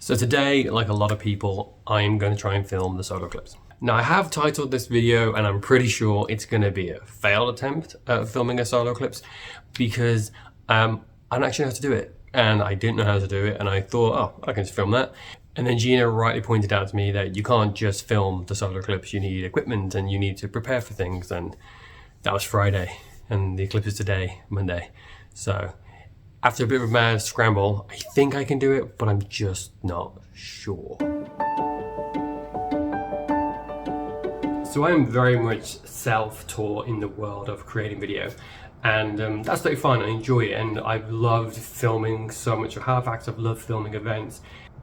So today, like a lot of people, I'm going to try and film the solar eclipse. Now I have titled this video and I'm pretty sure it's going to be a failed attempt at filming a solar eclipse because I don't actually know how to do it and I didn't know how to do it and I thought, oh, I can just film that. And then Gina rightly pointed out to me that you can't just film the solar eclipse, you need equipment and you need to prepare for things, and that was Friday and the eclipse is today, Monday. So after a bit of a mad scramble, I think I can do it, but I'm just not sure. So I'm very much self-taught in the world of creating video, and that's totally fine. I enjoy it, and I've loved filming so much of Halifax. I've loved filming events,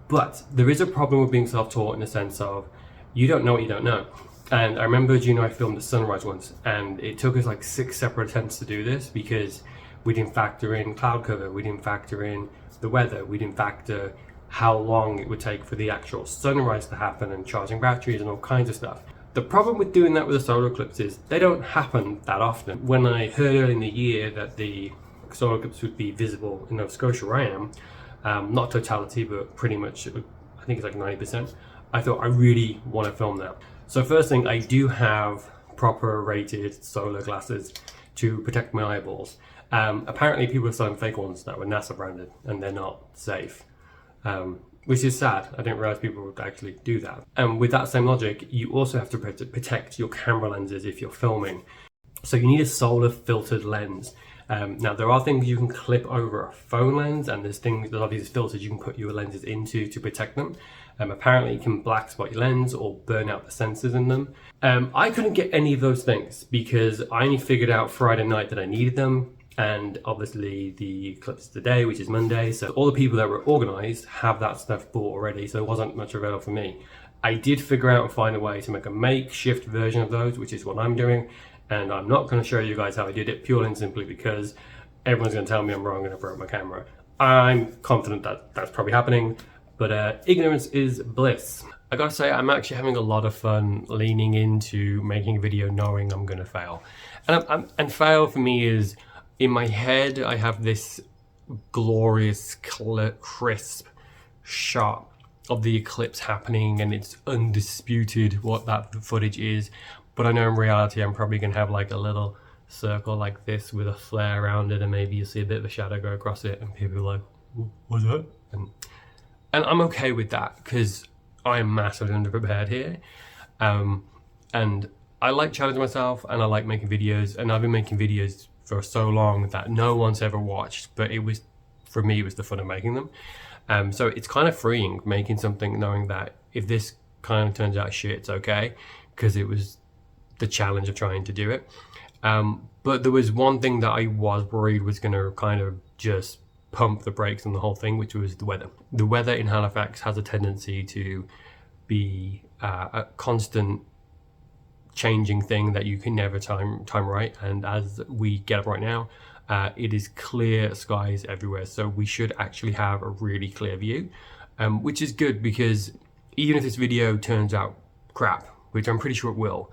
but there is a problem with being self-taught in the sense of you don't know what you don't know. And I remember Gina and I filmed the sunrise once, and it took us like 6 separate attempts to do this because we didn't factor in cloud cover, we didn't factor in the weather, we didn't factor how long it would take for the actual sunrise to happen and charging batteries and all kinds of stuff. The problem with doing that with the solar eclipse is they don't happen that often. When I heard early in the year that the solar eclipse would be visible in Nova Scotia where I am, not totality, but pretty much, I think it's like 90%, I thought I really want to film that. So first thing, I do have proper rated solar glasses to protect my eyeballs. Apparently people are selling fake ones that were NASA branded and they're not safe, which is sad. I didn't realize people would actually do that. And with that same logic, you also have to protect your camera lenses if you're filming. So you need a solar filtered lens. Now there are things you can clip over a phone lens, and there's a lot of these filters you can put your lenses into to protect them. Apparently it can black spot your lens or burn out the sensors in them. I couldn't get any of those things because I only figured out Friday night that I needed them. And obviously the eclipse today, which is Monday, so all the people that were organized have that stuff bought already, so it wasn't much available for me. I did figure out and find a way to make a makeshift version of those, which is what I'm doing, and I'm not going to show you guys how I did it purely and simply because everyone's going to tell me I'm wrong and I broke my camera. I'm confident that that's probably happening, but ignorance is bliss. I gotta say, I'm actually having a lot of fun leaning into making a video knowing I'm going to fail. And fail for me is, in my head, I have this glorious, crisp shot of the eclipse happening and it's undisputed what that footage is. But I know in reality, I'm probably gonna have like a little circle like this with a flare around it, and maybe you see a bit of a shadow go across it and people are like, what's that? And I'm okay with that because I am massively underprepared here. And I like challenging myself and I like making videos, and I've been making videos for so long that no one's ever watched, but it was, for me, it was the fun of making them. So it's kind of freeing making something knowing that if this kind of turns out shit, it's okay, because it was the challenge of trying to do it. But there was one thing that I was worried was going to kind of just pump the brakes on the whole thing, which was the weather. The weather in Halifax has a tendency to be a constant changing thing that you can never time right, and as we get up right now, it is clear skies everywhere, so we should actually have a really clear view, which is good because even if this video turns out crap, which I'm pretty sure it will,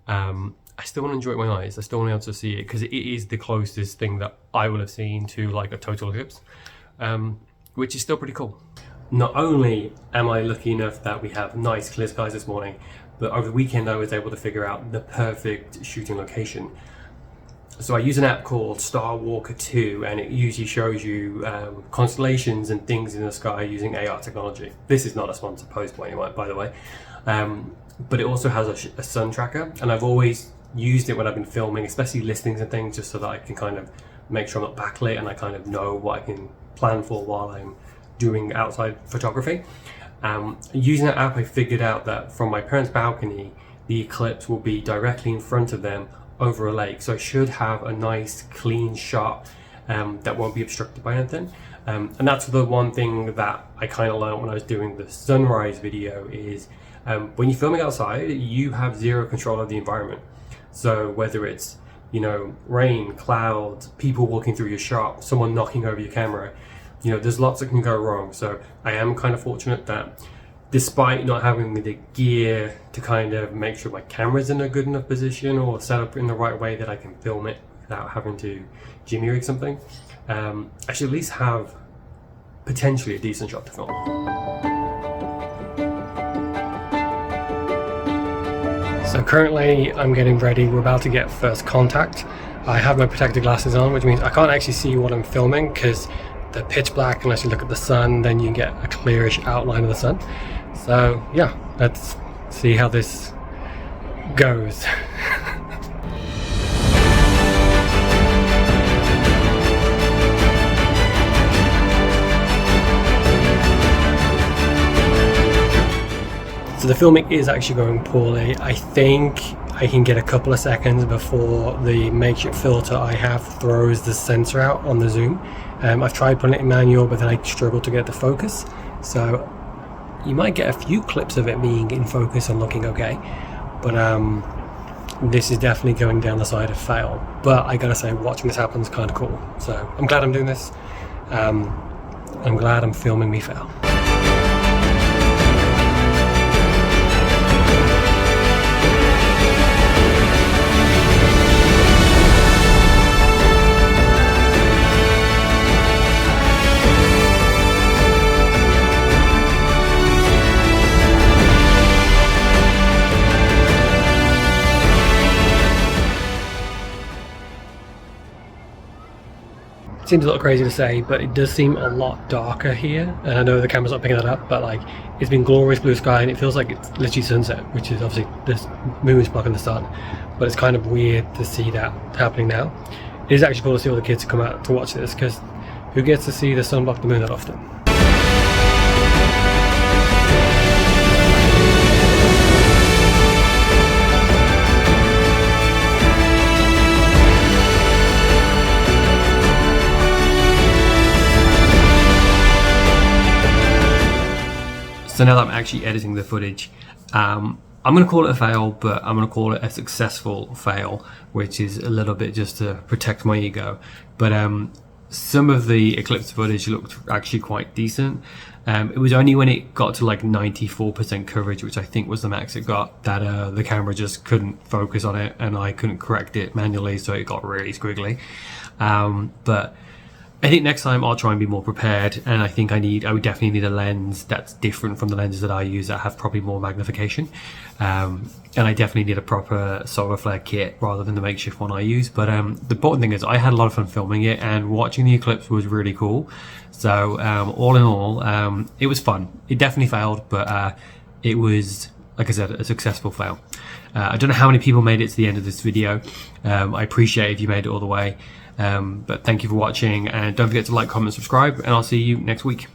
I still want to enjoy it with my eyes. I still want to be able to see it because it is the closest thing that I will have seen to like a total eclipse, which is still pretty cool. Not only am I lucky enough that we have nice clear skies this morning, but over the weekend I was able to figure out the perfect shooting location. So I use an app called Star Walker 2, and it usually shows you constellations and things in the sky using AR technology. This is not a sponsored post by the way, but it also has a sun tracker, and I've always used it when I've been filming, especially listings and things, just so that I can kind of make sure I'm not backlit and I kind of know what I can plan for while I'm doing outside photography. Using that app, I figured out that from my parents' balcony, the eclipse will be directly in front of them over a lake. So I should have a nice clean shot that won't be obstructed by anything. And that's the one thing that I kind of learned when I was doing the sunrise video is when you're filming outside, you have zero control of the environment. So whether it's, rain, clouds, people walking through your shop, someone knocking over your camera, there's lots that can go wrong. So I am kind of fortunate that despite not having the gear to kind of make sure my camera's in a good enough position or set up in the right way that I can film it without having to jimmy rig something, I should at least have potentially a decent shot to film. So currently I'm getting ready, we're about to get first contact. I have my protective glasses on, which means I can't actually see what I'm filming because they're pitch black unless you look at the sun, then you can get a clearish outline of the sun. So yeah, let's see how this goes. So the filming is actually going poorly. I think I can get a couple of seconds before the makeshift filter I have throws the sensor out on the zoom. I've tried putting it in manual, but then I struggle to get the focus. So you might get a few clips of it being in focus and looking okay. But this is definitely going down the side of fail. But I gotta say, watching this happen is kind of cool. So I'm glad I'm doing this. I'm glad I'm filming me fail. Seems a little crazy to say, but it does seem a lot darker here, and I know the camera's not picking that up, but like, it's been glorious blue sky and it feels like it's literally sunset, which is obviously this moon's blocking the sun, but it's kind of weird to see that happening now. It is actually cool to see all the kids come out to watch this, because who gets to see the sun block the moon that often? So now that I'm actually editing the footage, I'm going to call it a fail, but I'm going to call it a successful fail, which is a little bit just to protect my ego. But some of the eclipse footage looked actually quite decent. It was only when it got to like 94% coverage, which I think was the max it got, that the camera just couldn't focus on it and I couldn't correct it manually, so it got really squiggly. But I think next time I'll try and be more prepared, and I think I would definitely need a lens that's different from the lenses that I use that have probably more magnification. And I definitely need a proper solar flare kit rather than the makeshift one I use. But the important thing is I had a lot of fun filming it, and watching the eclipse was really cool. So all in all, it was fun. It definitely failed, but it was, like I said, a successful fail. I don't know how many people made it to the end of this video. I appreciate if you made it all the way. But thank you for watching, and don't forget to like, comment, subscribe, and I'll see you next week.